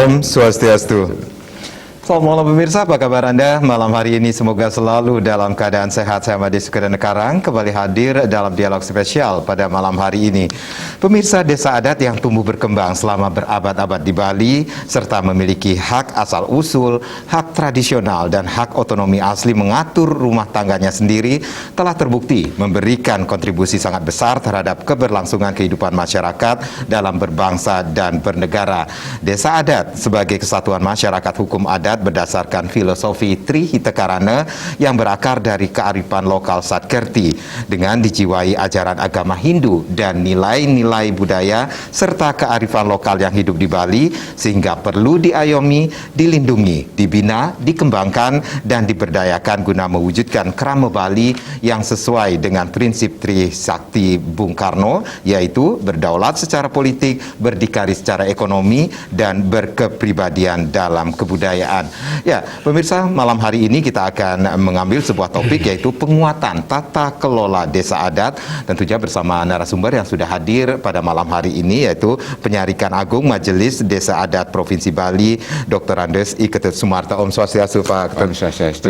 Om Swastiastu. Salam malam pemirsa, apa kabar Anda malam hari ini? Semoga selalu dalam keadaan sehat. Saya Made Sukadana Karang kembali hadir dalam dialog spesial pada malam hari ini. Pemirsa, desa adat yang tumbuh berkembang selama berabad-abad di Bali serta memiliki hak asal-usul, hak tradisional dan hak otonomi asli mengatur rumah tangganya sendiri telah terbukti memberikan kontribusi sangat besar terhadap keberlangsungan kehidupan masyarakat dalam berbangsa dan bernegara. Desa adat sebagai kesatuan masyarakat hukum adat berdasarkan filosofi Trihitakarana yang berakar dari kearifan lokal Satkerti dengan dijiwai ajaran agama Hindu dan nilai-nilai budaya serta kearifan lokal yang hidup di Bali sehingga perlu diayomi, dilindungi, dibina, dikembangkan dan diberdayakan guna mewujudkan krama Bali yang sesuai dengan prinsip Trisakti Bung Karno, yaitu berdaulat secara politik, berdikari secara ekonomi dan berkepribadian dalam kebudayaan. Ya, pemirsa, malam hari ini kita akan mengambil sebuah topik yaitu penguatan tata kelola desa adat, tentunya bersama narasumber yang sudah hadir pada malam hari ini yaitu Penyarikan Agung Majelis Desa Adat Provinsi Bali, Dr. Andes I. Ketut Sumarta. Om Swastiastu, Pak Ketut. Om Swastiastu.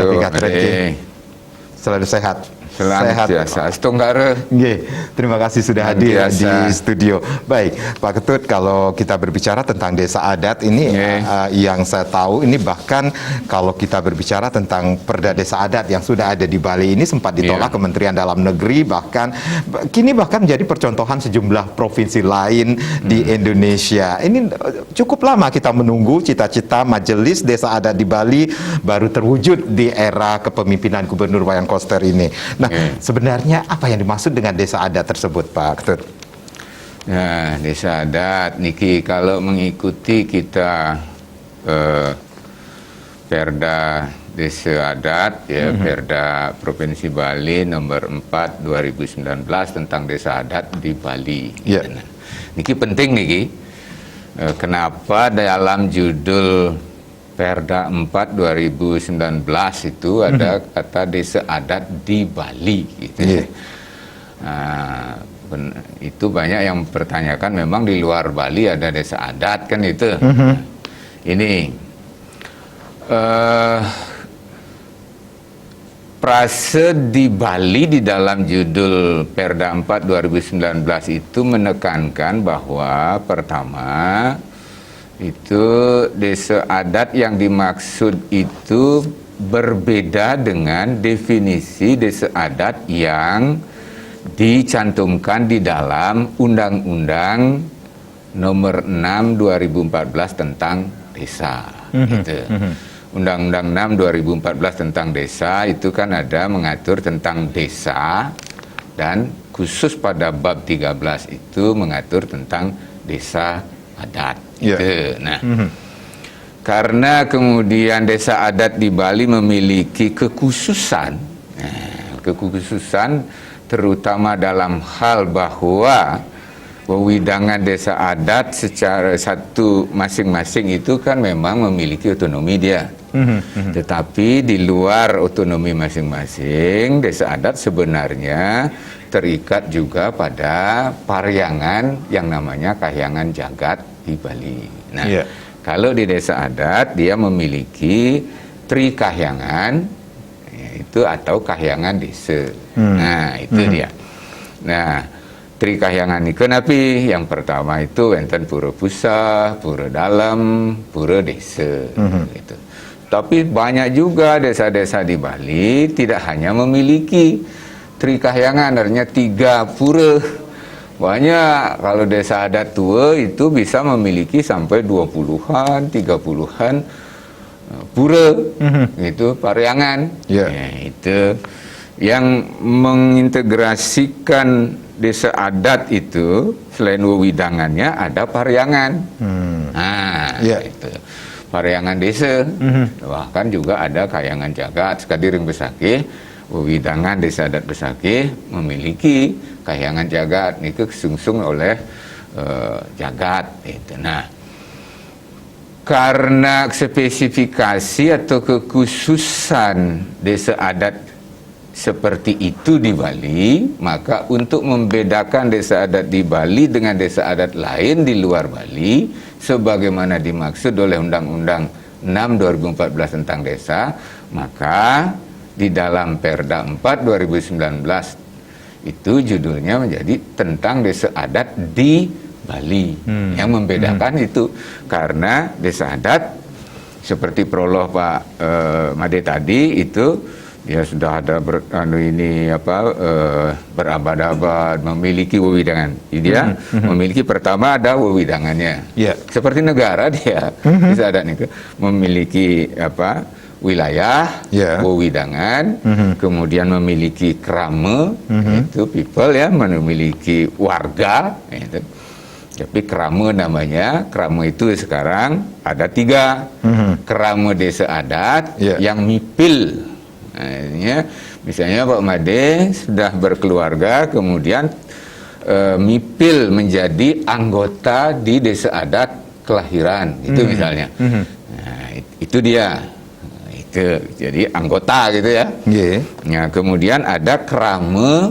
Selalu sehat. Sehat biasa. Terima kasih sudah hadir di studio. Baik, Pak Ketut, kalau kita berbicara tentang desa adat ini, yang saya tahu ini bahkan kalau kita berbicara tentang Perda Desa Adat yang sudah ada di Bali ini sempat ditolak Kementerian Dalam Negeri, bahkan kini menjadi percontohan sejumlah provinsi lain di Indonesia. Ini cukup lama kita menunggu cita-cita Majelis Desa Adat di Bali baru terwujud di era kepemimpinan Gubernur Wayan Koster ini. Nah, sebenarnya apa yang dimaksud dengan desa adat tersebut, Pak Ketut? Nah, desa adat, Niki, kalau mengikuti kita Perda Desa Adat, Perda Provinsi Bali nomor 4 2019 tentang desa adat di Bali. Niki penting, Niki. Kenapa dalam judul Perda 4 2019 itu ada kata desa adat di Bali gitu. Itu banyak yang mempertanyakan, memang di luar Bali ada desa adat kan itu. Ini frase di Bali di dalam judul Perda 4 2019 itu menekankan bahwa pertama itu desa adat yang dimaksud itu berbeda dengan definisi desa adat yang dicantumkan di dalam Undang-Undang nomor 6 2014 tentang desa. Undang-Undang 6 2014 tentang desa itu kan ada mengatur tentang desa, dan khusus pada bab 13 itu mengatur tentang desa adat. Nah, karena kemudian desa adat di Bali memiliki kekhususan, terutama dalam hal bahwa wewidangan desa adat secara satu masing-masing itu kan memang memiliki otonomi dia. Tetapi di luar otonomi masing-masing, desa adat sebenarnya terikat juga pada paryangan yang namanya Kahyangan Jagat di Bali. Nah, kalau di desa adat dia memiliki Trikahyangan, itu atau kahyangan desa. Nah, itu dia. Nah, Trikahyangan itu napi yang pertama itu enten pura pusat, pura dalam, pura desa. Gitu. Tapi banyak juga desa-desa di Bali tidak hanya memiliki Trikahyangan, artinya 3 pura. Banyak, kalau desa adat tua itu bisa memiliki sampai 20-an, 30-an pura, itu paryangan. Itu yang mengintegrasikan desa adat itu, selain wewidangannya ada paryangan. Itu paryangan desa, bahkan juga ada Kahyangan Jagat. Sekadiring Besakih, wewidangan desa adat Besakih memiliki Kahyangan Jagat, itu kesungsung oleh Jagat. Itu. Nah, karena spesifikasi atau kekhususan desa adat seperti itu di Bali, maka untuk membedakan desa adat di Bali dengan desa adat lain di luar Bali, sebagaimana dimaksud oleh Undang-Undang 6 2014 tentang desa, maka di dalam Perda 4 2019 itu judulnya menjadi tentang desa adat di Bali. Yang membedakan itu karena desa adat seperti prolog Pak Made tadi itu dia sudah ada berabad-abad memiliki wewidangan. Dia memiliki, pertama ada wewidangannya. Seperti negara dia desa adat itu memiliki wilayah, wewidangan, kemudian memiliki krama, itu people ya, memiliki warga, itu. Tapi krama namanya, krama itu sekarang ada 3. Krama desa adat yang mipil. Nah, misalnya Pak Made sudah berkeluarga, kemudian mipil menjadi anggota di desa adat kelahiran, itu misalnya. Nah, itu dia. Itu jadi anggota gitu ya. Nah, kemudian ada krama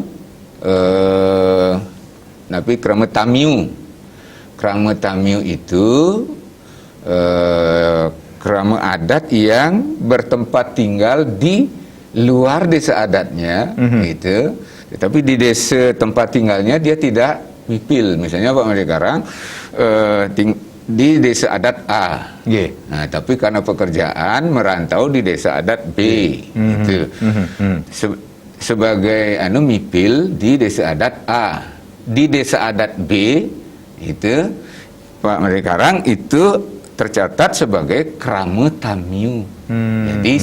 krama tamiu. Krama tamiu itu krama adat yang bertempat tinggal di luar desa adatnya, gitu. Tetapi di desa tempat tinggalnya dia tidak mipil. Misalnya Pak Made Karang di desa adat A, nah, tapi karena pekerjaan merantau di desa adat B, gitu. Sebagai mipil di desa adat A, di desa adat B itu Pak Made Karang itu tercatat sebagai krama tamiu. Jadi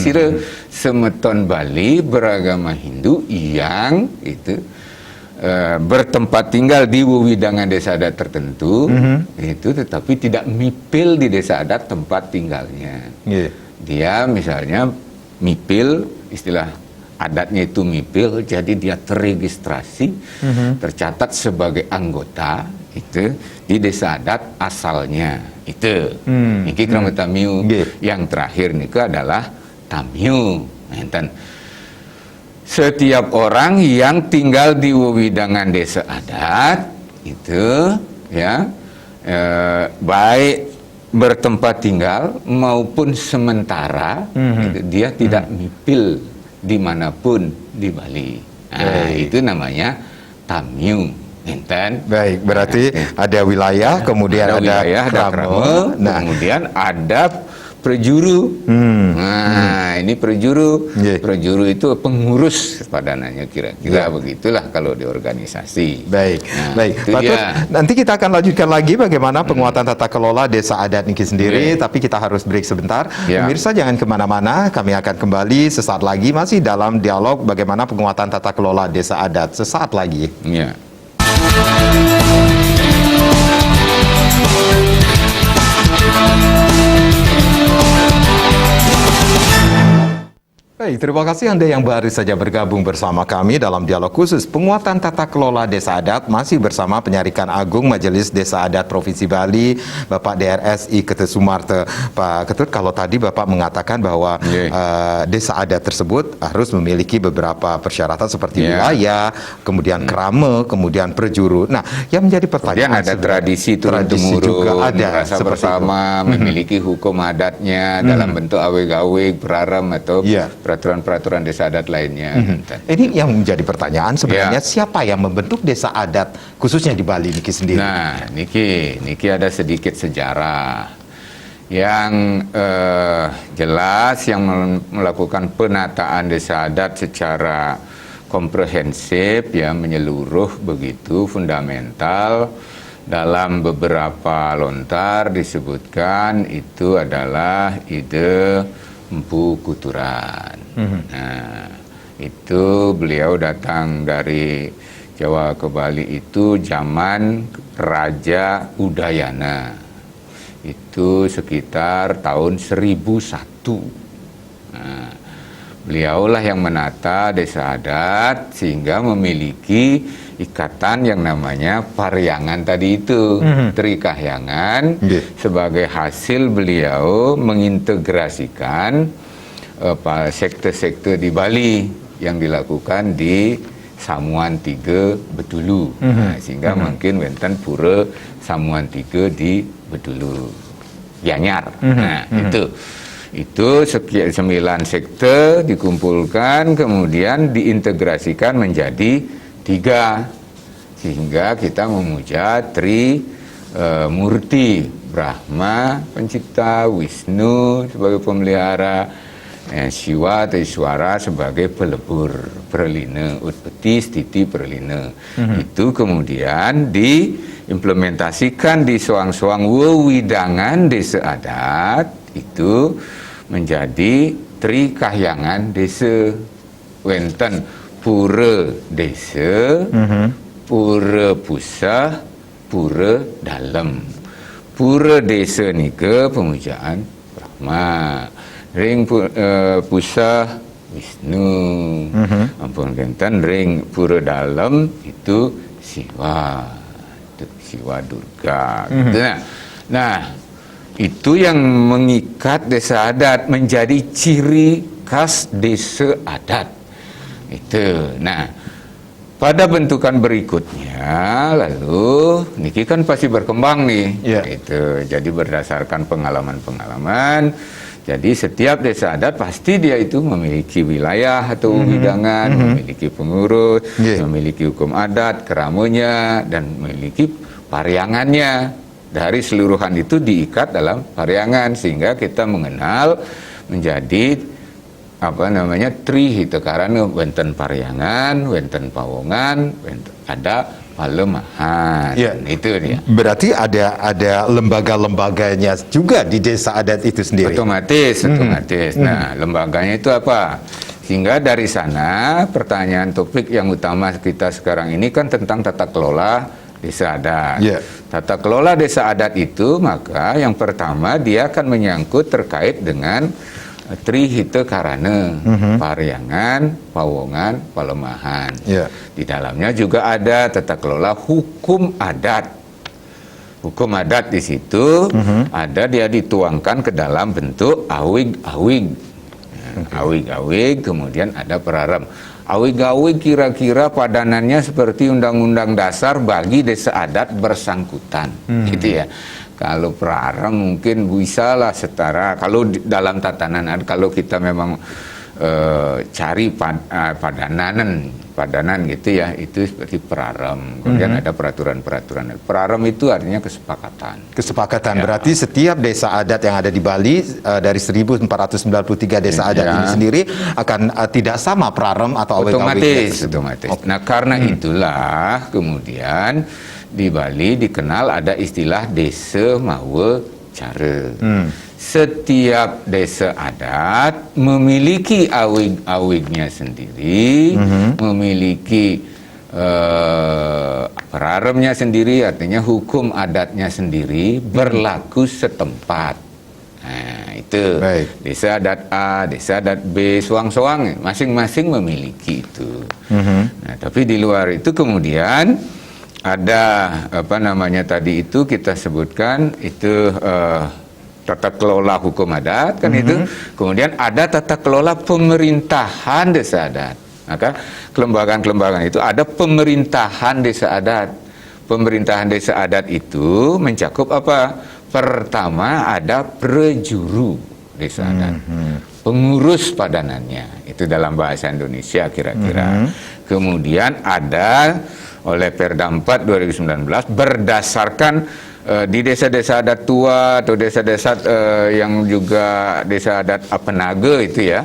semeton Bali beragama Hindu yang itu bertempat tinggal di wewidangan desa adat tertentu, itu tetapi tidak mipil di desa adat tempat tinggalnya. Dia misalnya mipil, istilah adatnya itu mipil, jadi dia terregistrasi, tercatat sebagai anggota itu di desa adat asalnya itu. Ini krama tamiu. Yang terakhir ini adalah tamiu. Setiap orang yang tinggal di wewidangan desa adat itu ya, baik bertempat tinggal maupun sementara, dia tidak mipil dimanapun di Bali. Nah, itu namanya tamiu. Baik, berarti ada wilayah, kemudian ada krama, kemudian ada prejuru. Nah, ini prejuru. Prejuru itu pengurus padanannya, kira-kira begitulah kalau di organisasi. Baik, baik. Nanti kita akan lanjutkan lagi bagaimana penguatan tata kelola desa adat Niki sendiri, tapi kita harus break sebentar. Pemirsa jangan kemana-mana, kami akan kembali sesaat lagi masih dalam dialog bagaimana penguatan tata kelola desa adat sesaat lagi. Baik, terima kasih Anda yang baru saja bergabung bersama kami dalam dialog khusus penguatan tata kelola desa adat, masih bersama Penyarikan Agung Majelis Desa Adat Provinsi Bali, Bapak DRSI Ketut Sumarte. Pak Ketut, kalau tadi Bapak mengatakan bahwa desa adat tersebut harus memiliki beberapa persyaratan seperti wilayah, kemudian krama, kemudian prejuru. Nah, yang menjadi pertanyaan, ada tradisi turun-temurun, juga ada merasa bersama, memiliki hukum adatnya dalam bentuk aweg-aweg, beraram atau peraturan-peraturan desa adat lainnya. Ini yang menjadi pertanyaan sebenarnya, siapa yang membentuk desa adat khususnya di Bali Niki sendiri? Nah, Niki ada sedikit sejarah yang jelas, yang melakukan penataan desa adat secara komprehensif, ya, menyeluruh begitu, fundamental. Dalam beberapa lontar disebutkan itu adalah ide Empu Kuturan. Nah, itu beliau datang dari Jawa ke Bali itu zaman Raja Udayana. Itu sekitar tahun 1001. Nah, beliaulah yang menata desa adat sehingga memiliki ikatan yang namanya Parihyangan tadi itu, Trikahyangan, sebagai hasil beliau mengintegrasikan sekte-sekte di Bali yang dilakukan di Samuan Tiga Betulu, sehingga mungkin wenten pura Samuan Tiga di Bedulu, Gianyar. Nah, itu 9 sekte dikumpulkan, kemudian diintegrasikan menjadi 3, sehingga kita memuja Murti, Brahma pencipta, Wisnu sebagai pemelihara, Siwa atau Iswara sebagai pelebur, Perlina, Utpati, Stiti, Perlina. Itu kemudian diimplementasikan di soang-soang wewidangan desa adat, itu menjadi Tri Kahyangan desa. Wenten pura desa, pura pusah, pura dalem. Pura desa ni ke pemujaan Brahma, ring pusah Wisnu, ampun kenten ring pura dalem itu Siwa, Siwa Durga. Nah, itu yang mengikat desa adat menjadi ciri khas desa adat. Itu. Nah, pada bentukan berikutnya, lalu niki kan pasti berkembang nih. Itu. Jadi berdasarkan pengalaman-pengalaman, jadi setiap desa adat pasti dia itu memiliki wilayah atau widangan, memiliki pengurus, memiliki hukum adat, keramonya, dan memiliki pariangannya. Dari seluruhan itu diikat dalam pariangan, sehingga kita mengenal menjadi Tri Hitakarana, wenten pariangan, wenten pawongan, wenten ada palemahan. Itu dia. Berarti ada lembaga-lembaganya juga di desa adat itu sendiri. Otomatis. Nah, lembaganya itu apa? Sehingga dari sana pertanyaan topik yang utama kita sekarang ini kan tentang tata kelola desa adat. Tata kelola desa adat itu, maka yang pertama dia akan menyangkut terkait dengan Tri Hitakarana, pariangan, pawongan, palemahan. Di dalamnya juga ada tata kelola hukum adat. Hukum adat di situ ada, dia dituangkan ke dalam bentuk awig-awig. Awig-awig, kemudian ada perarem. Awig-awig kira-kira padanannya seperti undang-undang dasar bagi desa adat bersangkutan, gitu ya. Kalau perarem mungkin bisa lah setara. Kalau dalam tatanan, kalau kita memang cari padanan gitu ya, itu seperti perarem. Kemudian ada peraturan-peraturan. Perarem itu artinya kesepakatan. Berarti setiap desa adat yang ada di Bali dari 1493 desa adat ini sendiri akan tidak sama perarem atau otomatis. Nah, karena itulah kemudian di Bali dikenal ada istilah desa mawa cara. Setiap desa adat memiliki awig-awignya sendiri, memiliki peraremnya sendiri, artinya hukum adatnya sendiri, berlaku setempat. Nah, itu. Desa adat A, desa adat B, soang-soang, masing-masing memiliki itu. Nah, tapi di luar itu kemudian ada tadi itu kita sebutkan itu tata kelola hukum adat kan itu. Kemudian ada tata kelola pemerintahan desa adat. Maka kelembagaan-kelembagaan itu ada pemerintahan desa adat. Pemerintahan desa adat itu mencakup apa? Pertama ada prejuru desa adat. Pengurus padanannya. Itu dalam bahasa Indonesia kira-kira. Kemudian ada oleh Perda 4 2019 berdasarkan di desa-desa adat tua atau desa-desa yang juga desa adat Apenaga itu ya,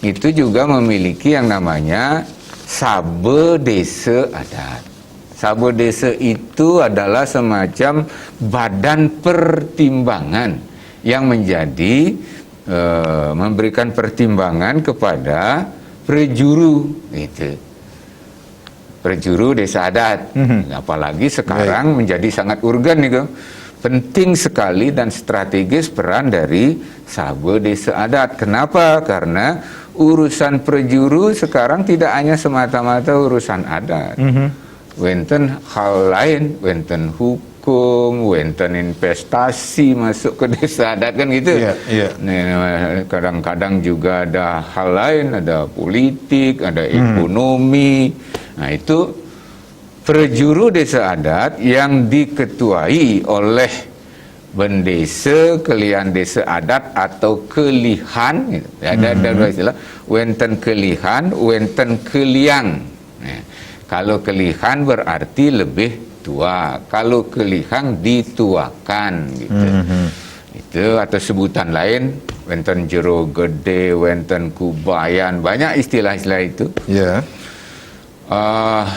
itu juga memiliki yang namanya Sabe Desa Adat. Sabe Desa itu adalah semacam badan pertimbangan yang menjadi memberikan pertimbangan kepada prejuru gitu. Prejuru desa adat, apalagi sekarang menjadi sangat urgen nih, penting sekali dan strategis peran dari Sabe Desa Adat. Kenapa? Karena urusan prejuru sekarang tidak hanya semata-mata urusan adat, wenten hal lain, wenten hukum, wenten investasi masuk ke desa adat kan gitu. Nah, kadang-kadang juga ada hal lain, ada politik, ada ekonomi. Nah, itu prejuru desa adat yang diketuai oleh bendesa, kelihan desa adat atau kelihan gitu. Ada dua istilah, wenten kelihan, wenten keliang. Nah, kalau kelihan berarti lebih tua, kalau kelihan dituakan gitu. Itu atau sebutan lain, wenten jero gede, wenten kubayan, banyak istilah-istilah itu. Ya.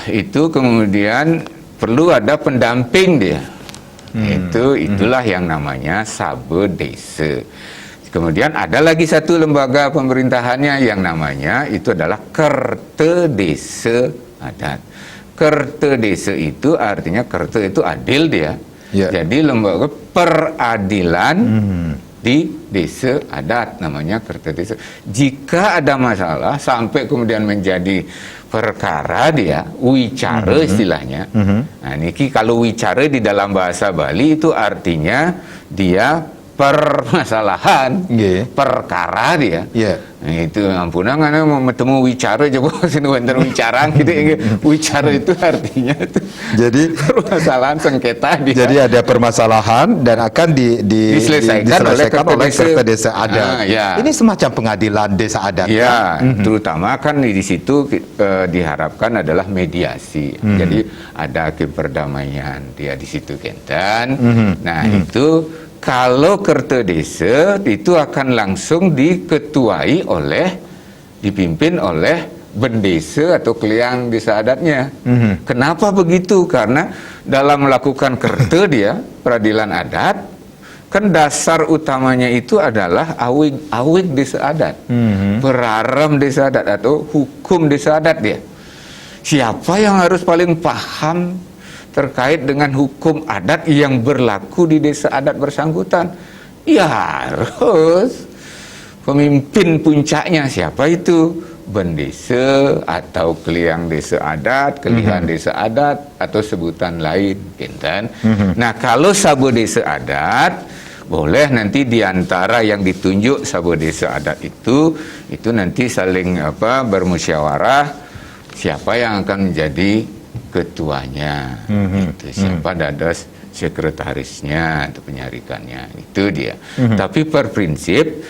Itu kemudian perlu ada pendamping dia. Itulah yang namanya sabe desa. Kemudian ada lagi satu lembaga pemerintahannya yang namanya itu adalah Kerta Desa Adat. Kerta Desa itu artinya kerta itu adil dia. Ya. Jadi lembaga peradilan di desa adat, namanya Kerta Desa. Jika ada masalah sampai kemudian menjadi perkara dia, wicara istilahnya. Nah, niki kalau wicara di dalam bahasa Bali itu artinya dia permasalahan, perkara dia. Nah, itu ampunan karena mau bertemu wicara aja sini wenten wicara gitu. Wicara itu artinya itu Jadi permasalahan sengketa dia. Jadi ada permasalahan dan akan diselesaikan oleh Kerta Desa Adat. Ya. Ini semacam pengadilan desa adat. Ya, terutama kan di situ diharapkan adalah mediasi. Jadi ada keperdamaian dia di situ Kenten. Nah, itu kalau Kerta Desa itu akan langsung dipimpin oleh bendesa atau keliang desa adatnya. Kenapa begitu? Karena dalam melakukan kerta dia, peradilan adat, kan dasar utamanya itu adalah awig desa adat, peraram desa adat atau hukum desa adat dia. Siapa yang harus paling paham terkait dengan hukum adat yang berlaku di desa adat bersangkutan? Ya harus pemimpin puncaknya. Siapa itu? Bendesa atau keliang desa adat, kelihan desa adat atau sebutan lain, Kinten. Nah, kalau sabe desa adat, boleh nanti diantara yang ditunjuk sabe desa adat itu nanti saling bermusyawarah siapa yang akan menjadi ketuanya, gitu. Siapa dados sekretarisnya atau penyarikannya, itu dia. Tapi per prinsip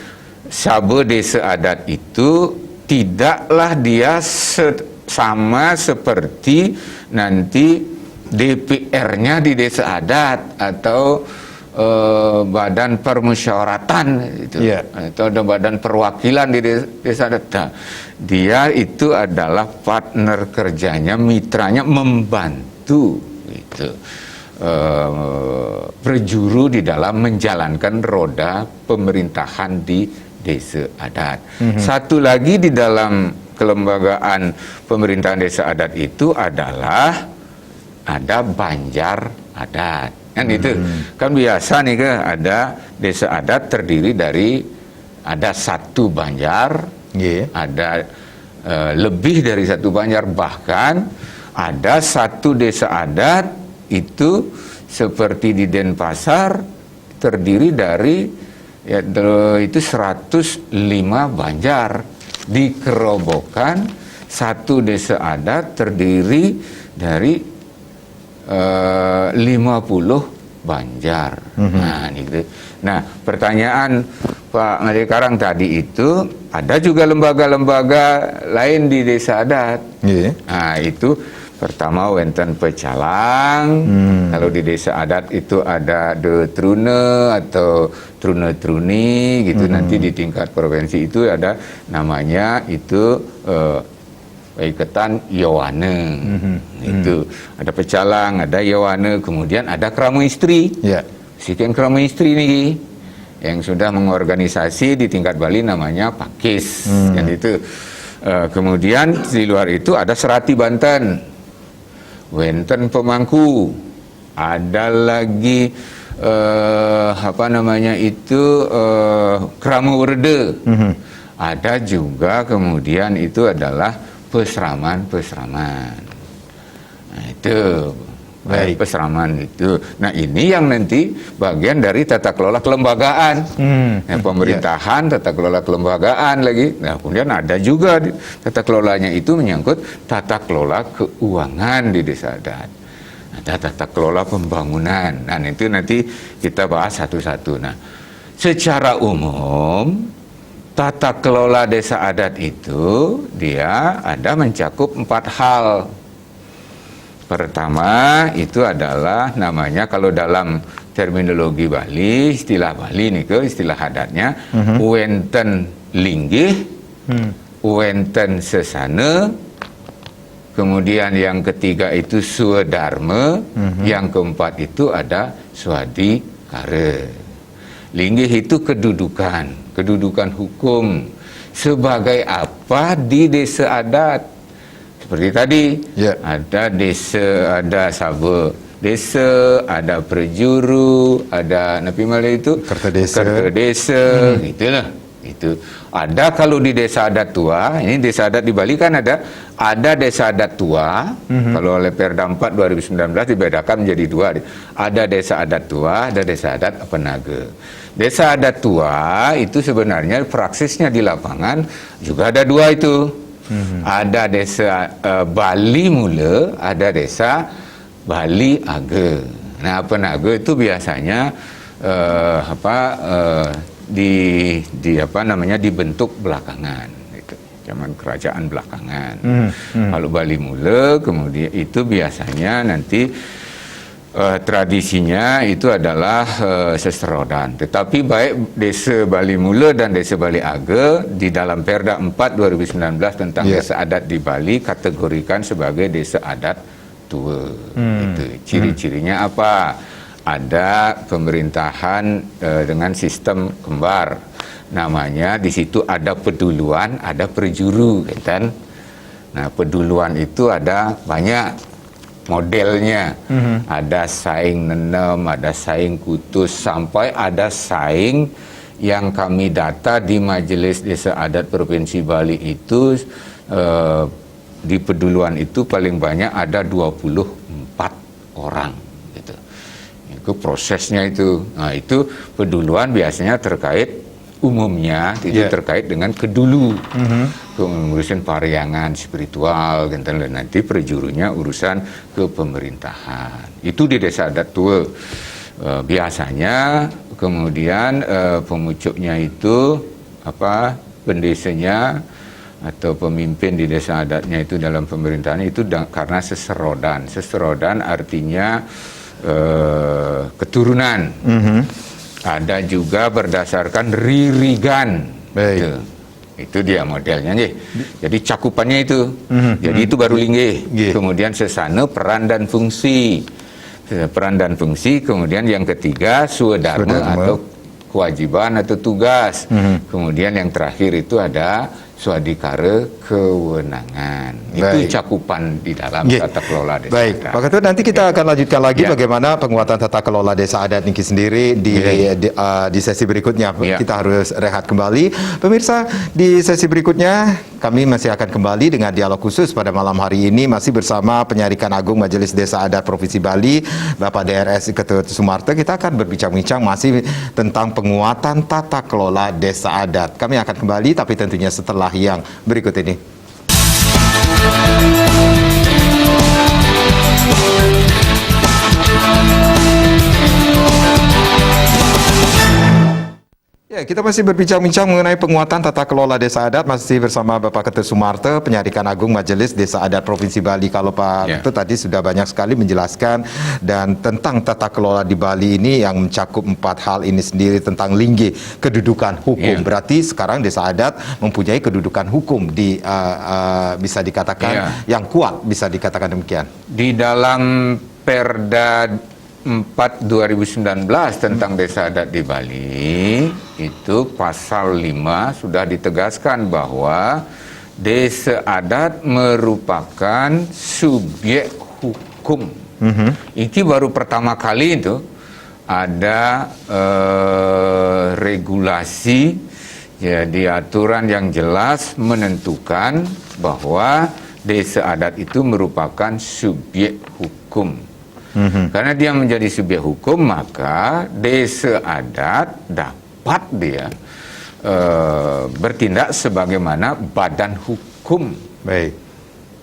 sabe desa adat itu tidaklah dia sama seperti nanti DPR-nya di desa adat atau badan permusyawaratan itu, atau ada badan perwakilan di desa adat. Nah, dia itu adalah partner kerjanya, mitranya, membantu itu berjuru di dalam menjalankan roda pemerintahan di desa adat. Satu lagi di dalam kelembagaan pemerintahan desa adat itu adalah ada banjar adat. Kan itu kan biasa nih ada desa adat terdiri dari ada satu banjar, ada lebih dari satu banjar, bahkan ada satu desa adat itu seperti di Denpasar terdiri dari itu 105 banjar. Di Kerobokan satu desa adat terdiri dari 50 banjar. Nah, pertanyaan Pak Ngade Karang tadi itu ada juga lembaga-lembaga lain di desa adat. Nah, itu pertama wenten pecalang. Kalau di desa adat itu ada de trune atau trune-truni gitu. Nanti di tingkat provinsi itu ada namanya itu Waiketan Yowane. Itu ada pecalang, ada Yowane, kemudian ada keramu istri. Siken keramu istri nih yang sudah mengorganisasi di tingkat Bali namanya Pakis. Kan itu. Kemudian di luar itu ada Serati Banten. Wenten Pemangku, ada lagi Keramu Werde, ada juga kemudian itu adalah peseraman. Nah, itu peseraman itu. Nah, ini yang nanti bagian dari tata kelola kelembagaan, pemerintahan, tata kelola kelembagaan lagi. Nah, kemudian ada juga tata kelolanya itu menyangkut tata kelola keuangan di desa adat. ada tata kelola pembangunan. Nah, itu nanti kita bahas satu-satu. Nah, secara umum tata kelola desa adat itu dia ada mencakup 4 hal. Pertama itu adalah namanya kalau dalam terminologi Bali, istilah Bali nih ke istilah adatnya uwenten linggih, uwenten sesana, kemudian yang ketiga itu swadharma, yang keempat itu ada swadikara. Linggih itu kedudukan hukum sebagai apa di desa adat. Seperti tadi, ada desa, ada saba desa, ada perjuru, ada napi Malay itu kerta desa, gitulah. Itu ada kalau di desa adat tua, ini desa adat di Bali kan ada desa adat tua. Kalau oleh Perda 4 2019 dibedakan menjadi 2. Ada desa adat tua, ada desa adat penaga. Desa adat tua itu sebenarnya praksisnya di lapangan juga ada 2 itu. Ada desa Bali Mula, ada desa Bali Aga. Nah, penaga itu biasanya dibentuk belakangan, itu zaman kerajaan belakangan. Kalau Bali Mula kemudian itu biasanya nanti tradisinya itu adalah seserodan. Tetapi baik desa Bali Mula dan desa Bali Aga di dalam Perda 4 2019 tentang desa adat di Bali kategorikan sebagai desa adat tua. Itu ciri-cirinya apa? Ada pemerintahan dengan sistem kembar. Namanya di situ ada peduluan, ada perjuru, kan? Nah, peduluan itu ada banyak modelnya. Ada saing nenem, ada saing kutus, sampai ada saing yang kami data di Majelis Desa Adat Provinsi Bali itu di peduluan itu paling banyak ada 24 orang. Itu prosesnya itu. Nah, itu peduluan biasanya umumnya terkait dengan kedulu, urusan pariangan spiritual, dan nanti perjurunya urusan kepemerintahan. Itu di desa adat tua. Biasanya kemudian pemucuknya itu pendesanya atau pemimpin di desa adatnya itu dalam pemerintahan itu karena seserodan. Seserodan artinya keturunan. Ada juga berdasarkan ririgan. Itu dia modelnya nih. Jadi cakupannya itu. Jadi itu baru linggih. Kemudian sesana peran dan fungsi. Kemudian yang ketiga swadharma atau kewajiban atau tugas. Kemudian yang terakhir itu ada swadikara, kewenangan. Itu cakupan di dalam tata kelola desa adat. Pak Ketut, nanti kita akan lanjutkan lagi bagaimana penguatan tata kelola desa adat Niki sendiri di sesi berikutnya. Kita harus rehat kembali. Pemirsa, di sesi berikutnya kami masih akan kembali dengan dialog khusus pada malam hari ini masih bersama Penyarikan Agung Majelis Desa Adat Provinsi Bali, Bapak DRS Ketut Sumarto. Kita akan berbincang-bincang masih tentang penguatan tata kelola desa adat. Kami akan kembali, tapi tentunya setelah yang berikut ini. Ya, kita masih berbincang-bincang mengenai penguatan tata kelola desa adat masih bersama Bapak Ketut Sumarto, Penyarikan Agung Majelis Desa Adat Provinsi Bali. Kalau Pak Ketut tadi sudah banyak sekali menjelaskan dan tentang tata kelola di Bali ini yang mencakup 4 hal ini sendiri tentang linggih kedudukan hukum. Berarti sekarang desa adat mempunyai kedudukan hukum di bisa dikatakan yang kuat, bisa dikatakan demikian. Di dalam Perda 4 2019 tentang desa adat di Bali itu pasal 5 sudah ditegaskan bahwa desa adat merupakan subjek hukum. Ini baru pertama kali itu ada regulasi, jadi aturan yang jelas menentukan bahwa desa adat itu merupakan subjek hukum. Karena dia menjadi subjek hukum, maka desa adat dapat dia bertindak sebagaimana badan hukum.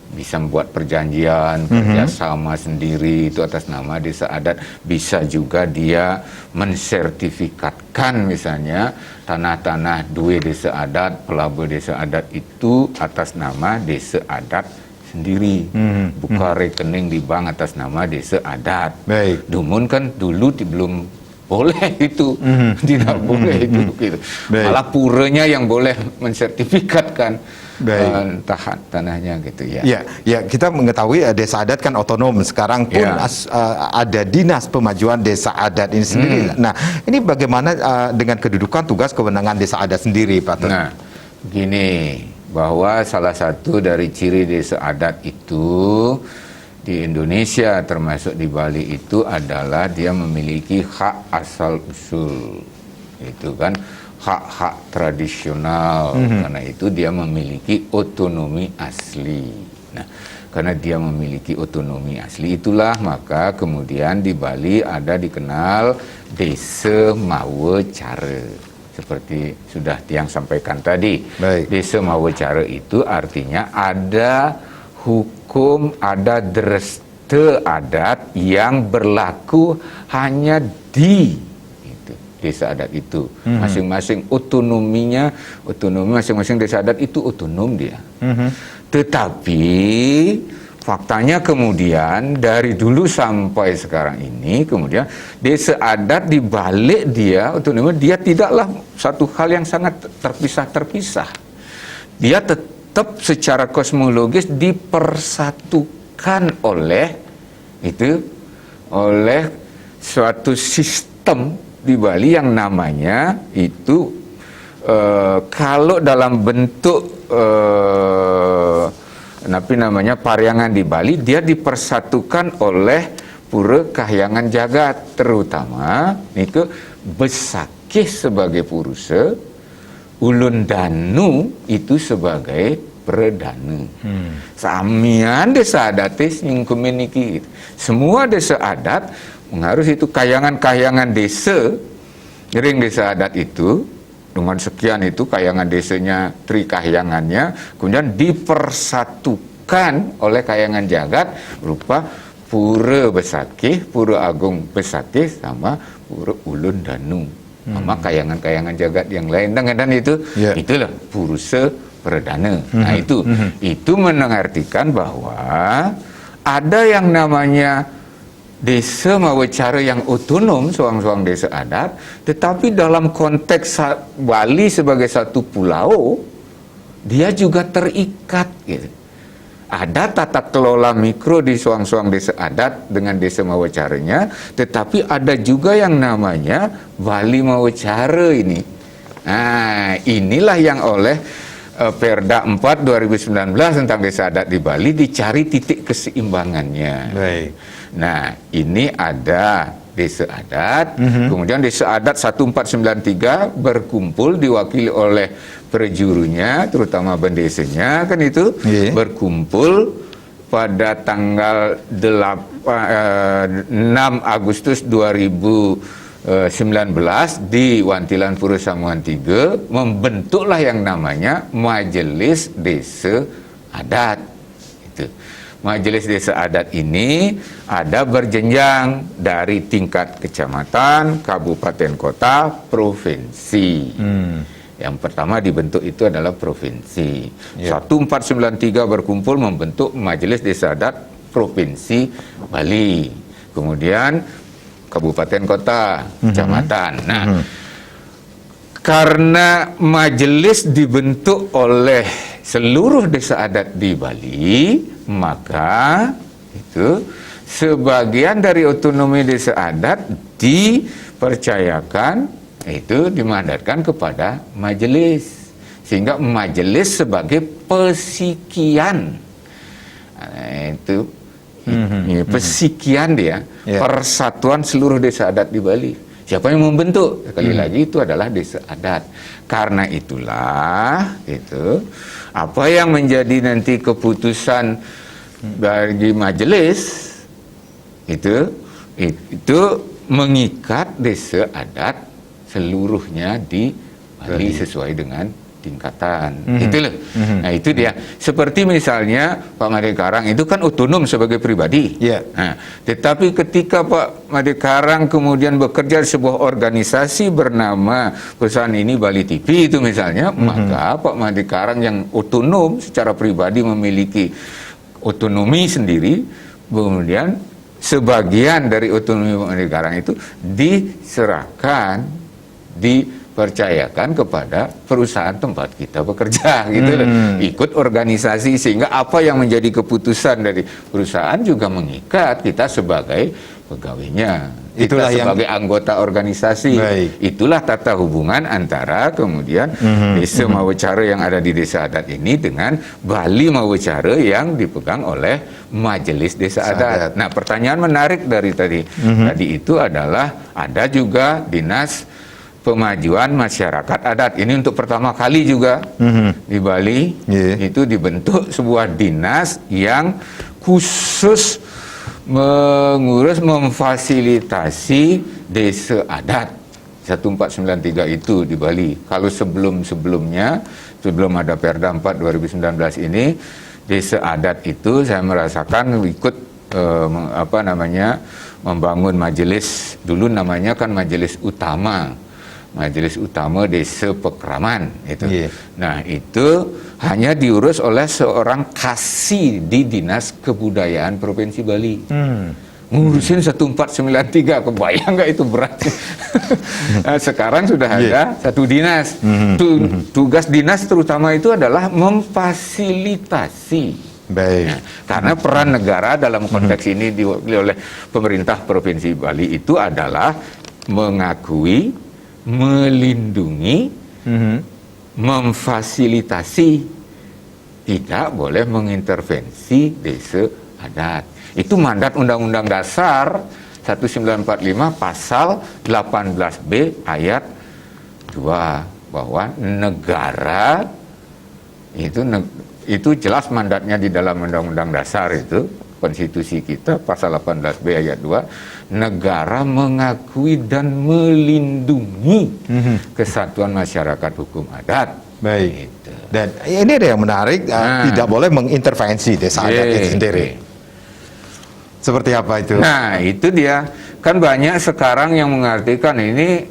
bisa membuat perjanjian, kerjasama sendiri itu atas nama desa adat. Bisa juga dia mensertifikatkan misalnya tanah-tanah dua desa adat, pelabur desa adat itu atas nama desa adat sendiri. Buka rekening di bank atas nama desa adat. Baik. Namun kan dulu belum boleh itu, tidak boleh itu. Gitu. Malah puranya yang boleh mensertifikatkan tanahnya gitu ya. Ya, kita mengetahui desa adat kan otonom. Sekarang pun ada dinas pemajuan desa adat ini sendiri. Nah, ini bagaimana dengan kedudukan tugas kewenangan desa adat sendiri, Pak Tun? Nah, gini, bahwa salah satu dari ciri desa adat itu di Indonesia termasuk di Bali itu adalah dia memiliki hak asal usul, itu kan hak-hak tradisional. Karena itu dia memiliki otonomi asli. Nah, karena dia memiliki otonomi asli itulah maka kemudian di Bali ada dikenal Desa Mawecara. Seperti sudah Tiang sampaikan tadi. Baik. Desa Mawecara itu artinya ada hukum, ada dreste adat yang berlaku hanya di desa adat itu. Masing-masing otonomi masing-masing desa adat itu otonom dia. Tetapi faktanya kemudian dari dulu sampai sekarang ini kemudian desa adat di balik dia otonomi dia tidaklah satu hal yang sangat terpisah. Dia tetap secara kosmologis dipersatukan oleh suatu sistem di Bali yang namanya itu kalau dalam bentuk Pariangan di Bali dia dipersatukan oleh Pura Kahyangan Jagat, terutama itu Besakih sebagai Purusa, Ulun Danu itu sebagai Perdana. Samian desa adat nyingkumin iki. Semua desa adat mengharus itu kayangan-kayangan desa, ring desa adat itu dengan sekian itu kayangan desanya, tri kahyangannya, kemudian dipersatukan oleh kayangan jagat berupa Pura Besakih, Pura Agung Besakih sama Pura Ulun Danu, sama kayangan-kayangan jagat yang lain. Dan itu itulah Purusa Perdana. Nah itu mengartikan bahwa ada yang namanya Desa Mawecara yang otonom, soang-soang desa adat, tetapi dalam konteks Bali sebagai satu pulau, dia juga terikat. Gitu. Ada tata kelola mikro di soang-soang desa adat dengan desa Mawecaranya, tetapi ada juga yang namanya Bali Mawecara ini. Nah, inilah yang oleh Perda 4 2019 tentang desa adat di Bali dicari titik keseimbangannya. Baik. Nah, ini ada desa adat, kemudian desa adat 1493 berkumpul diwakili oleh perjurunya, terutama bendesanya, kan itu berkumpul pada tanggal 6 Agustus 2019 di Wantilan Pura Samuan 3, membentuklah yang namanya Majelis Desa Adat. Itu. Majelis Desa Adat ini ada berjenjang dari tingkat kecamatan, kabupaten, kota, provinsi. Yang pertama dibentuk itu adalah provinsi. 1493 berkumpul membentuk Majelis Desa Adat Provinsi Bali. Kemudian kabupaten, kota, kecamatan. Nah, karena majelis dibentuk oleh seluruh desa adat di Bali, maka itu sebagian dari otonomi desa adat dipercayakan, itu dimandatkan kepada majelis, sehingga majelis sebagai pesikian. Nah, itu pesikian dia, persatuan seluruh desa adat di Bali. Siapa yang membentuk? Sekali lagi itu adalah desa adat. Karena itulah itu apa yang menjadi nanti keputusan bagi majelis itu mengikat desa adat seluruhnya di Bali sesuai dengan tingkatan. Itu loh. Nah, itu dia. Seperti misalnya Pak Made Karang itu kan otonom sebagai pribadi. Yeah. Nah, tetapi ketika Pak Made Karang kemudian bekerja di sebuah organisasi bernama perusahaan ini Bali TV itu misalnya, maka Pak Made Karang yang otonom secara pribadi memiliki otonomi sendiri, kemudian sebagian dari otonomi Pak Made Karang itu diserahkan, dipercayakan kepada perusahaan tempat kita bekerja gitu loh. Ikut organisasi, sehingga apa yang menjadi keputusan dari perusahaan juga mengikat kita sebagai pegawainya, kita sebagai anggota organisasi. Baik. Itulah tata hubungan antara kemudian desa Mawacara yang ada di desa adat ini dengan Bali Mawacara yang dipegang oleh Majelis Desa Adat. Nah, pertanyaan menarik dari tadi itu adalah ada juga Dinas Pemajuan Masyarakat Adat. Ini untuk pertama kali juga di Bali itu dibentuk sebuah dinas yang khusus mengurus, memfasilitasi desa adat. 1493 itu di Bali. Kalau sebelum-sebelumnya, sebelum ada Perda 4 2019 ini, desa adat itu saya merasakan ikut membangun majelis, dulu namanya kan Majelis Utama. Majelis Utama Desa Pekraman itu. Nah, itu hanya diurus oleh seorang kasih di Dinas Kebudayaan Provinsi Bali. Ngurusin 1493, kebayang nggak itu berat? Nah, sekarang sudah ada satu dinas. Tugas dinas terutama itu adalah memfasilitasi. Baik. Nah, karena peran negara dalam konteks ini diwakili oleh pemerintah Provinsi Bali itu adalah mengakui, melindungi, memfasilitasi, tidak boleh mengintervensi desa adat. Itu mandat Undang-Undang Dasar 1945 pasal 18B ayat 2, bahwa negara itu jelas mandatnya di dalam Undang-Undang Dasar itu, konstitusi kita pasal 18B ayat 2, negara mengakui dan melindungi kesatuan masyarakat hukum adat. Baik. Gitu. Dan ini ada yang menarik, tidak boleh mengintervensi desa adat itu sendiri. Seperti apa itu? Nah, itu dia. Kan banyak sekarang yang mengartikan ini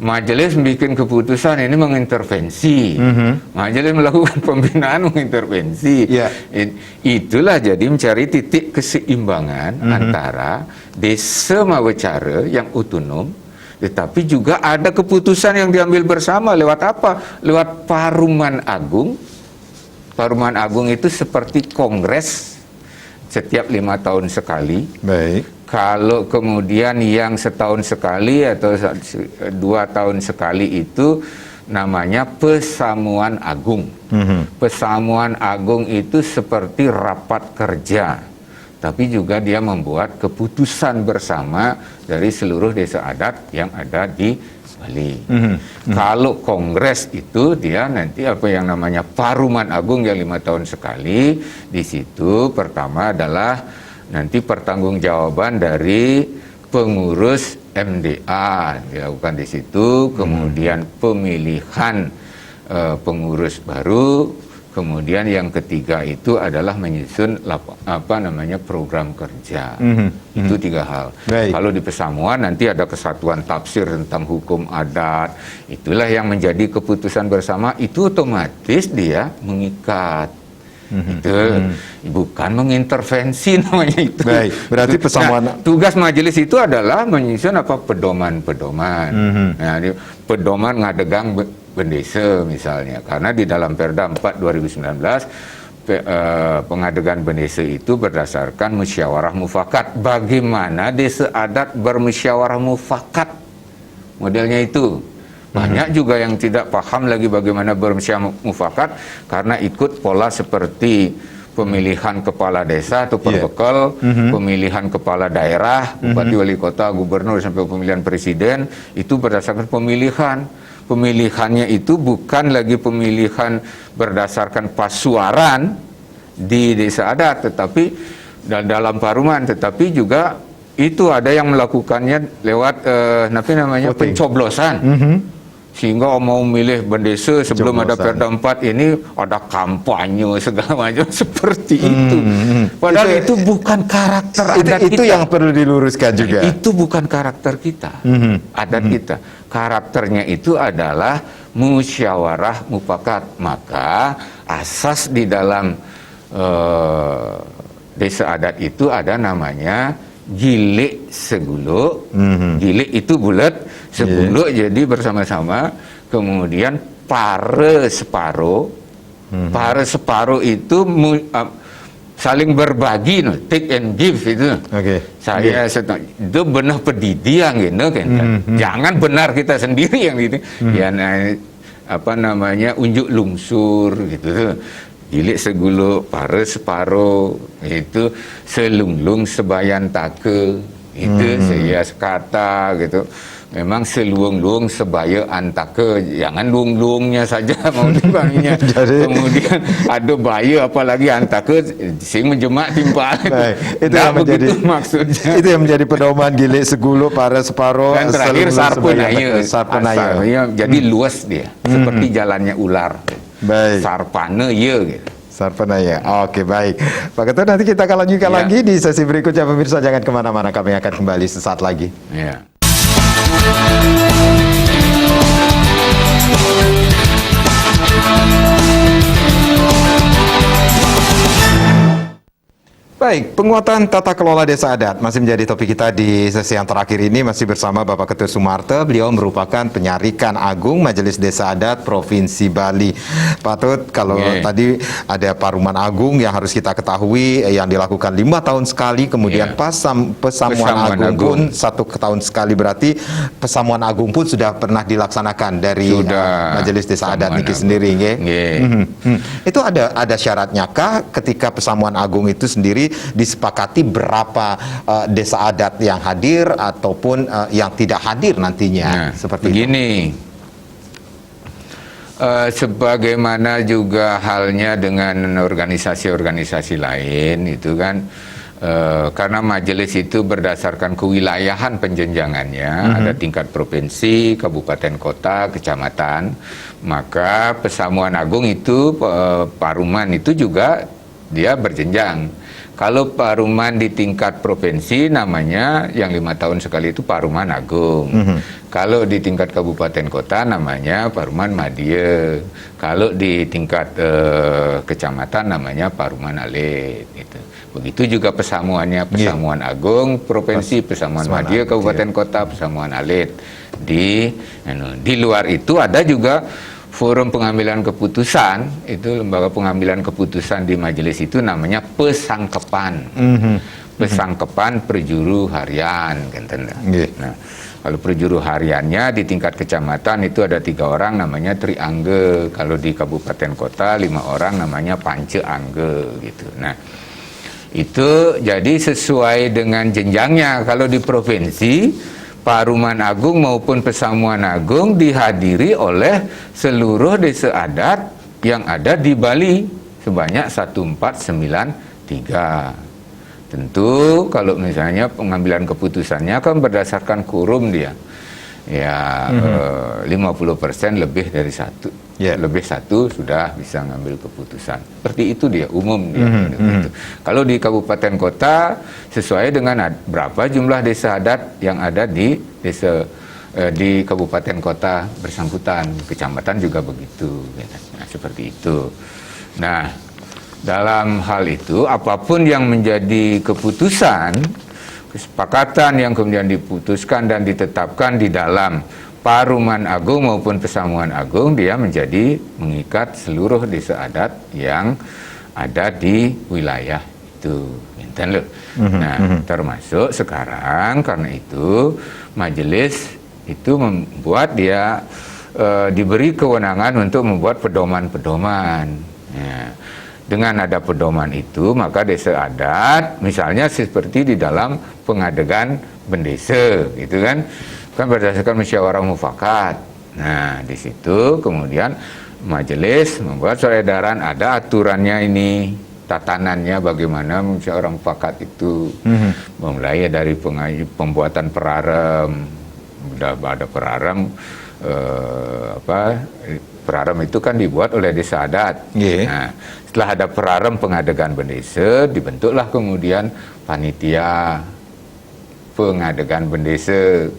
majelis bikin keputusan ini mengintervensi. Majelis melakukan pembinaan mengintervensi. Itulah jadi mencari titik keseimbangan antara desa Mawacara yang otonom, tetapi juga ada keputusan yang diambil bersama lewat apa? Lewat Paruman Agung. Paruman Agung itu seperti kongres setiap 5 tahun sekali. Baik. Kalau kemudian yang setahun sekali atau 2 tahun sekali itu namanya Pesamuan Agung. Pesamuan Agung itu seperti rapat kerja, tapi juga dia membuat keputusan bersama dari seluruh desa adat yang ada di Bali. Kalau kongres itu dia nanti apa yang namanya Paruman Agung yang 5 tahun sekali. Di situ pertama adalah nanti pertanggungjawaban dari pengurus MDA dilakukan di situ, kemudian pemilihan pengurus baru, kemudian yang ketiga itu adalah menyusun program kerja. Itu 3 hal. Baik. Kalau di Pesamuan nanti ada kesatuan tafsir tentang hukum adat. Itulah yang menjadi keputusan bersama, itu otomatis dia mengikat. Itu bukan mengintervensi namanya itu. Baik, berarti Pesamuan. Nah, tugas majelis itu adalah menyusun pedoman-pedoman. Nah, pedoman ngadegang bendesa misalnya, karena di dalam Perda 4 2019 pengadegan bendesa itu berdasarkan musyawarah mufakat. Bagaimana desa adat bermusyawarah mufakat? Modelnya itu. Banyak juga yang tidak paham lagi bagaimana bermusyawarah mufakat karena ikut pola seperti pemilihan kepala desa atau perbekal, pemilihan kepala daerah, bupati, wali kota, gubernur sampai pemilihan presiden itu berdasarkan pemilihan. Pemilihannya itu bukan lagi pemilihan berdasarkan pasuaran di desa adat, tetapi dalam paruman, tetapi juga itu ada yang melakukannya lewat pencoblosan. Sehingga mau milih bendesa sebelum ada Coblosan. Perda 4 ini ada kampanye segala macam seperti itu. Padahal itu bukan karakter adat Itu kita. yang perlu diluruskan juga. Itu bukan karakter kita, adat kita. Karakternya itu adalah musyawarah mufakat. Maka asas di dalam desa adat itu ada namanya gilik seguluk. Gilik itu bulat, seguluk jadi bersama-sama. Kemudian pare separuh. Pare separuh itu saling berbagi, no, take and give itu. Oke. Saya itu benar pedidian gitu kan. Jangan benar kita sendiri yang gitu. Ya apa namanya unjuk lungsur gitu. Gilik seguluk, pare separuh, itu selunglung sebayan take, itu saya sekata gitu. Memang seluung-luung sebaya antake, jangan luung-luungnya saja mau dibangunnya. Kemudian ada baya apalagi antake sing menjemak timpal. Itu yang menjadi maksudnya. Itu yang menjadi pedoman gilik seguluk, pare separuh, Dan terakhir sarpenaya. sarpenaya. Jadi luas dia, seperti jalannya ular. Baik. Sarpana ya gitu. Sarpenaya. Oke, baik. Pak Ketut, nanti kita akan lanjutkan Ya. lagi di sesi berikutnya. Pemirsa jangan kemana-mana, kami akan kembali sesaat lagi. Ya. Baik, penguatan tata kelola desa adat masih menjadi topik kita di sesi yang terakhir ini, masih bersama Bapak Ketut Sumarte. Beliau merupakan penyarikan agung Majelis Desa Adat Provinsi Bali. Pak Tut, kalau tadi ada Paruman Agung yang harus kita ketahui yang dilakukan 5 tahun sekali, kemudian Pesamuan Agung pun 1 tahun sekali, berarti Pesamuan Agung pun sudah pernah dilaksanakan dari Majelis Desa Adat Niki sendiri, nggih? Itu ada syaratnya kah ketika Pesamuan Agung itu sendiri disepakati berapa desa adat yang hadir ataupun yang tidak hadir nantinya, seperti begini. Sebagaimana juga halnya dengan organisasi-organisasi lain itu kan, karena majelis itu berdasarkan kewilayahan penjenjangannya, ada tingkat provinsi, kabupaten kota, kecamatan, maka Pesamuan Agung itu Paruman itu juga dia berjenjang. Kalau Paruman di tingkat provinsi namanya yang 5 tahun sekali itu Paruman Agung. Kalau di tingkat kabupaten kota namanya Paruman Madya. Kalau di tingkat kecamatan namanya Paruman Alit. Gitu. Begitu juga pesamuannya, Pesamuan Agung provinsi, Pesamuan Madya kabupaten kota, Pesamuan Alit. Di luar itu ada juga forum pengambilan keputusan, itu lembaga pengambilan keputusan di majelis itu namanya pesangkepan. Pesangkepan perjuru harian, kan. Nah, kalau perjuru hariannya di tingkat kecamatan itu ada 3 orang namanya triangge, kalau di kabupaten kota 5 orang namanya panceangge gitu. Nah, itu jadi sesuai dengan jenjangnya. Kalau di provinsi Paruman Agung maupun Pesamuan Agung dihadiri oleh seluruh desa adat yang ada di Bali sebanyak 1493. Tentu kalau misalnya pengambilan keputusannya kan berdasarkan quorum dia. Ya 50% lebih dari 1. Lebih 1 sudah bisa ngambil keputusan. Seperti itu dia umum dia. Gitu. Kalau di kabupaten kota sesuai dengan berapa jumlah desa adat yang ada di desa di kabupaten kota bersangkutan, kecamatan juga begitu. Nah, seperti itu. Nah, dalam hal itu apapun yang menjadi keputusan, kesepakatan yang kemudian diputuskan dan ditetapkan di dalam Paruman Agung maupun Pesamuan Agung, dia menjadi mengikat seluruh desa adat yang ada di wilayah itu. Nah, termasuk sekarang karena itu majelis itu membuat dia diberi kewenangan untuk membuat pedoman-pedoman. Ya. Dengan ada pedoman itu, maka desa adat, misalnya seperti di dalam pengadegan bendesa, gitu kan berdasarkan musyawarah mufakat. Nah, di situ kemudian majelis membuat surat edaran, ada aturannya ini, tatanannya bagaimana musyawarah mufakat itu, mulai dari pembuatan perarem, udah ada perarem. Peraram itu kan dibuat oleh desa adat. Yeah. Nah, setelah ada peraram pengadegan bendesa, dibentuklah kemudian panitia pengadegan bendesa.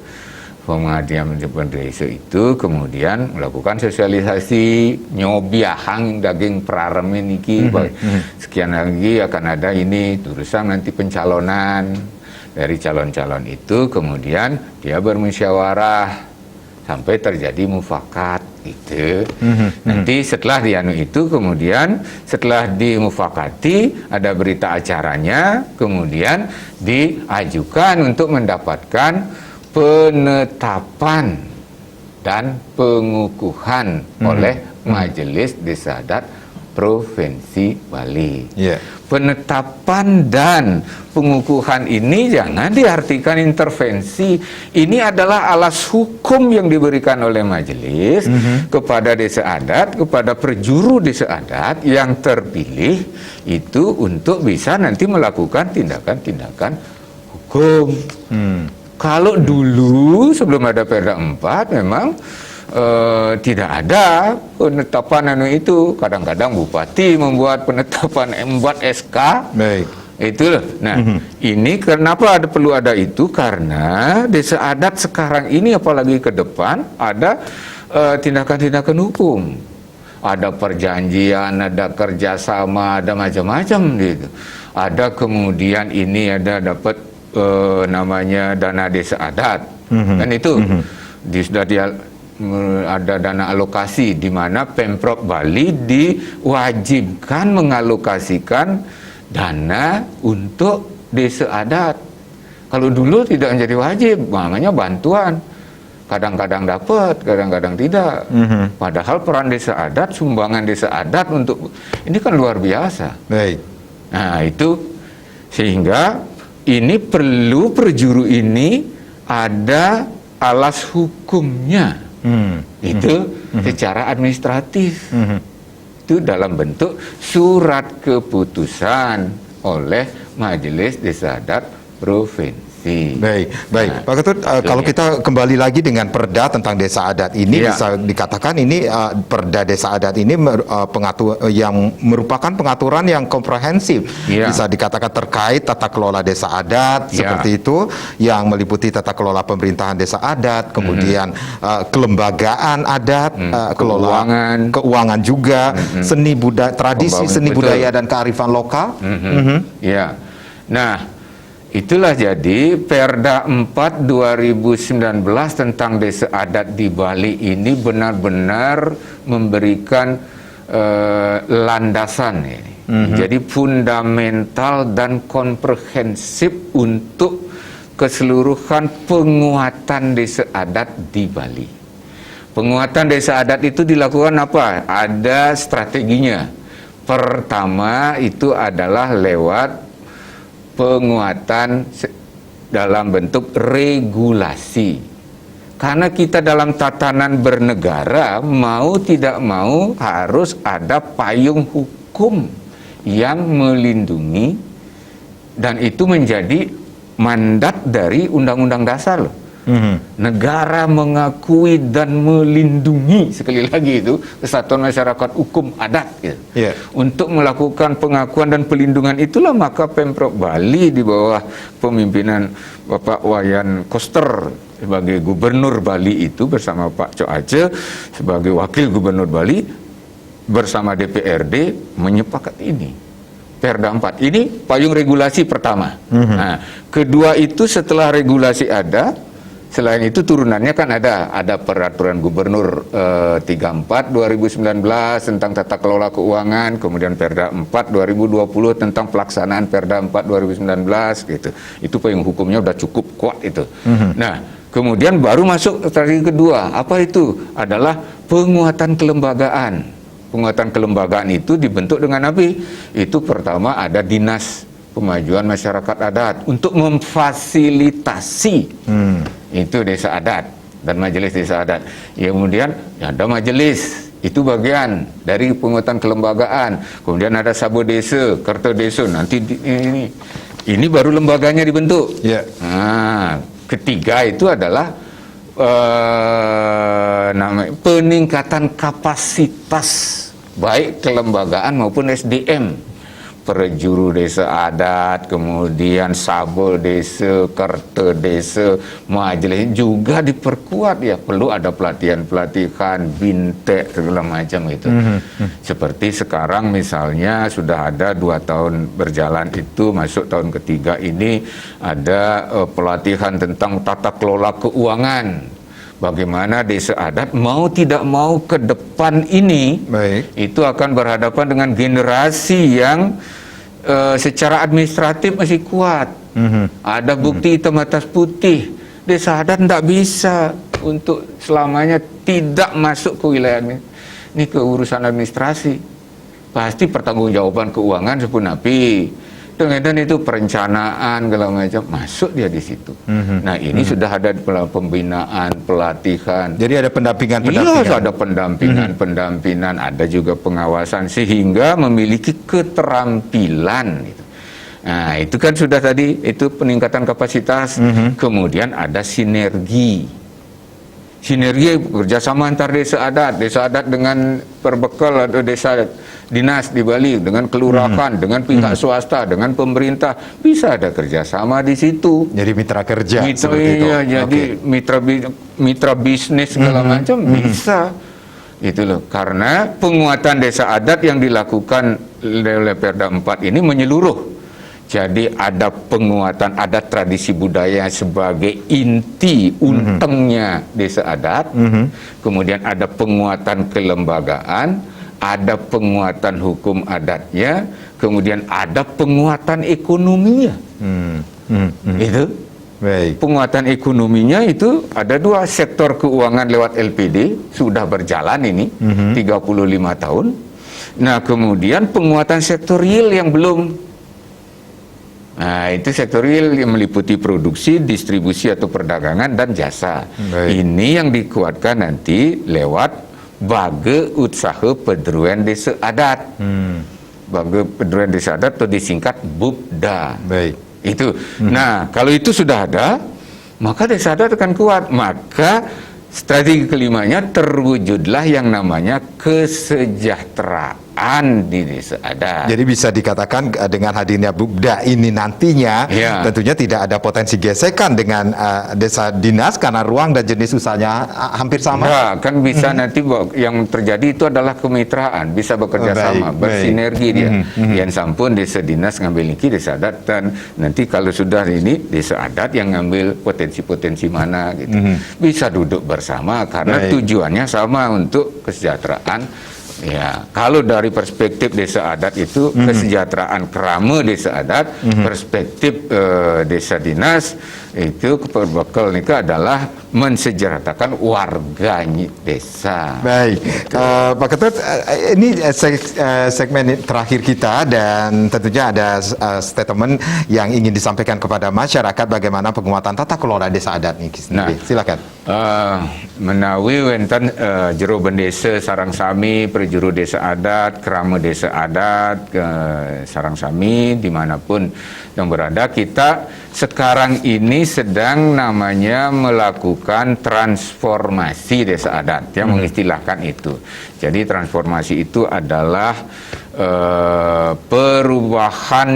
Pengadegan bendesa itu kemudian melakukan sosialisasi, nyobiahang daging peraram ini sekian lagi akan ada ini urusan nanti pencalonan dari calon-calon itu, kemudian dia bermusyawarah sampai terjadi mufakat gitu. Nanti setelah dianu itu, kemudian setelah dimufakati ada berita acaranya, kemudian diajukan untuk mendapatkan penetapan dan pengukuhan oleh Majelis Desa Adat Provinsi Bali. Yeah. Penetapan dan pengukuhan ini jangan diartikan intervensi. Ini adalah alas hukum yang diberikan oleh majelis kepada desa adat, kepada perjuru desa adat yang terpilih itu untuk bisa nanti melakukan tindakan-tindakan hukum. Kalau dulu sebelum ada Perda 4 memang tidak ada penetapan itu. Kadang-kadang bupati membuat penetapan, membuat SK. Baik. Itu loh. Nah, ini kenapa perlu ada itu? Karena desa adat sekarang ini apalagi ke depan ada tindakan-tindakan hukum. Ada perjanjian, ada kerjasama, ada macam-macam gitu. Ada kemudian ini ada dapat namanya dana desa adat. Kan itu sudah dia ada dana alokasi di mana Pemprov Bali diwajibkan mengalokasikan dana untuk desa adat. Kalau dulu tidak menjadi wajib, namanya bantuan. Kadang-kadang dapat, kadang-kadang tidak. Padahal peran desa adat, sumbangan desa adat untuk ini kan luar biasa. Baik. Nah, itu sehingga ini perlu perjuru ini ada alas hukumnya. Itu secara administratif. Itu dalam bentuk surat keputusan oleh Majelis Desa Adat Provinsi. Baik. Nah, Pak Ketut, kalau kita kembali lagi dengan perda tentang desa adat ini, bisa dikatakan ini perda desa adat ini yang merupakan pengaturan yang komprehensif. Bisa dikatakan terkait tata kelola desa adat seperti itu, yang meliputi tata kelola pemerintahan desa adat, kemudian kelembagaan adat, keuangan juga, seni budaya, tradisi seni budaya dan kearifan lokal. Ya. Nah, itulah jadi Perda 4 2019 tentang desa adat di Bali ini benar-benar memberikan landasan ini. Jadi fundamental dan komprehensif untuk keseluruhan penguatan desa adat di Bali. Penguatan desa adat itu dilakukan apa? Ada strateginya. Pertama itu adalah lewat penguatan dalam bentuk regulasi. Karena kita dalam tatanan bernegara, mau tidak mau harus ada payung hukum yang melindungi, dan itu menjadi mandat dari Undang-Undang Dasar loh. Negara mengakui dan melindungi, sekali lagi itu, kesatuan masyarakat hukum adat gitu. Untuk melakukan pengakuan dan pelindungan itulah maka Pemprov Bali di bawah pemimpinan Bapak Wayan Koster sebagai Gubernur Bali itu bersama Pak Cok Aceh sebagai Wakil Gubernur Bali bersama DPRD menyepakati ini. Perda 4 ini payung regulasi pertama. Nah, kedua itu setelah regulasi ada, selain itu turunannya kan ada peraturan gubernur 34 2019 tentang tata kelola keuangan, kemudian Perda 4 2020 tentang pelaksanaan Perda 4 2019 gitu. Itu payung hukumnya udah cukup kuat itu. Nah, kemudian baru masuk strategi kedua. Apa itu? Adalah penguatan kelembagaan. Penguatan kelembagaan itu dibentuk dengan apa? Itu pertama ada Dinas Pemajuan Masyarakat Adat untuk memfasilitasi itu desa adat dan majelis desa adat. Ya, kemudian ada majelis, itu bagian dari penguatan kelembagaan. Kemudian ada Sabo Desa, Kerto Desa, nanti ini baru lembaganya dibentuk. Nah, ketiga itu adalah peningkatan kapasitas baik kelembagaan maupun SDM, perjuru desa adat, kemudian sabel desa, kerta desa, majelis juga diperkuat ya. Perlu ada pelatihan-pelatihan, bintek segala macam itu. Seperti sekarang misalnya sudah ada 2 tahun berjalan itu, masuk tahun ketiga ini ada pelatihan tentang tata kelola keuangan. Bagaimana desa adat mau tidak mau ke depan ini, itu akan berhadapan dengan generasi yang secara administratif masih kuat. Ada bukti hitam atas putih. Desa adat tidak bisa untuk selamanya tidak masuk ke wilayah ini, ke urusan administrasi. Pasti pertanggungjawaban keuangan sepun api. Dan itu perencanaan segala macam masuk dia di situ. Nah ini sudah ada pembinaan, pelatihan. Jadi ada pendampingan. Iya, ada pendampingan, ada juga pengawasan sehingga memiliki keterampilan. Gitu. Nah itu kan sudah tadi itu peningkatan kapasitas. Kemudian ada sinergi kerjasama antar desa adat dengan perbekal atau desa dinas di Bali dengan kelurahan, dengan pihak swasta, dengan pemerintah, bisa ada kerjasama di situ. Jadi mitra kerja. Jadi mitra bisnis segala macam bisa. Itu loh. Karena penguatan desa adat yang dilakukan oleh Perda 4 ini menyeluruh. Jadi ada penguatan adat tradisi budaya sebagai inti untengnya desa adat. Kemudian ada penguatan kelembagaan, ada penguatan hukum adatnya, kemudian ada penguatan ekonominya. Itu. Baik. Penguatan ekonominya itu ada 2, sektor keuangan lewat LPD sudah berjalan ini 35 tahun. Nah, kemudian penguatan sektor real yang belum. Nah, itu sektor real yang meliputi produksi, distribusi atau perdagangan dan jasa. Baik. Ini yang dikuatkan nanti lewat Bage Usaha Pedruan Desa Adat. Bage Pedruan Desa Adat atau disingkat BUPDA. Baik. Itu. Nah, kalau itu sudah ada, maka desa adat akan kuat. Maka strategi kelimanya terwujudlah yang namanya kesejahteraan di desa adat. Jadi bisa dikatakan dengan hadirnya BUPDA ini nantinya tentunya tidak ada potensi gesekan dengan desa dinas karena ruang dan jenis usahanya hampir sama. Ya, kan bisa nanti yang terjadi itu adalah kemitraan, bisa bekerja sama, bersinergi dia. Yang sampun desa dinas ngambil niki desa adat, dan nanti kalau sudah ini desa adat yang ngambil potensi-potensi mana gitu. Bisa duduk bersama karena tujuannya sama untuk kesejahteraan. Ya, kalau dari perspektif desa adat itu kesejahteraan kerama desa adat, perspektif desa dinas itu berbekal nikah adalah mensejahterakan warga desa. Baik, Pak Ketut, ini segmen terakhir kita dan tentunya ada statement yang ingin disampaikan kepada masyarakat bagaimana penguatan tata kelola desa adat ini sendiri. Nah, silakan. Menawi wenten jero bendesa sarang sami, perjuru desa adat, kerama desa adat, sarang sami dimanapun yang berada, kita sekarang ini sedang namanya melakukan transformasi desa adat, yang mengistilahkan itu. Jadi transformasi itu adalah perubahan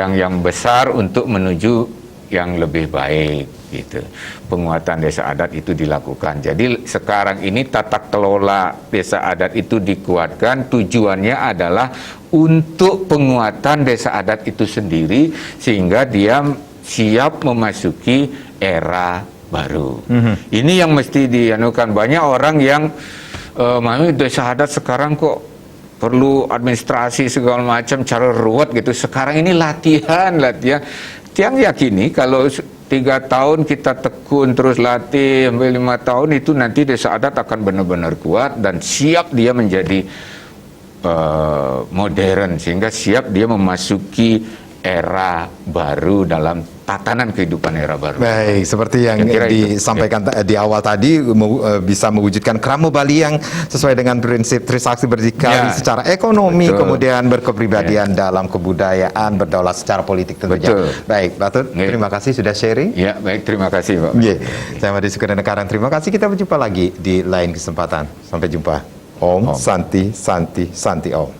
yang besar untuk menuju yang lebih baik gitu. Penguatan desa adat itu dilakukan. Jadi sekarang ini tata kelola desa adat itu dikuatkan, tujuannya adalah untuk penguatan desa adat itu sendiri sehingga dia siap memasuki era baru. Ini yang mesti dianukan. Banyak orang yang mami desa adat sekarang kok perlu administrasi segala macam, cara ruwet gitu. Sekarang ini latihan. Tiang yakini kalau 3 tahun kita tekun terus latih sampai 5 tahun itu nanti desa adat akan benar-benar kuat dan siap dia menjadi modern sehingga siap dia memasuki era baru dalam tatanan kehidupan era baru. Baik, seperti yang Kira-kira itu. disampaikan di awal tadi, bisa mewujudkan Krama Bali yang sesuai dengan prinsip Trisakti berdikari Ya. secara ekonomi, Betul. kemudian berkepribadian dalam kebudayaan, berdaulat secara politik tentunya. Betul. Baik, Batut, Ya. terima kasih sudah sharing. Ya, baik, terima kasih Pak. Yeah. Saya Madi Sukadana Karang, terima kasih. Kita berjumpa lagi di lain kesempatan. Sampai jumpa. Om, Om. Santi, Santi, Santi Om.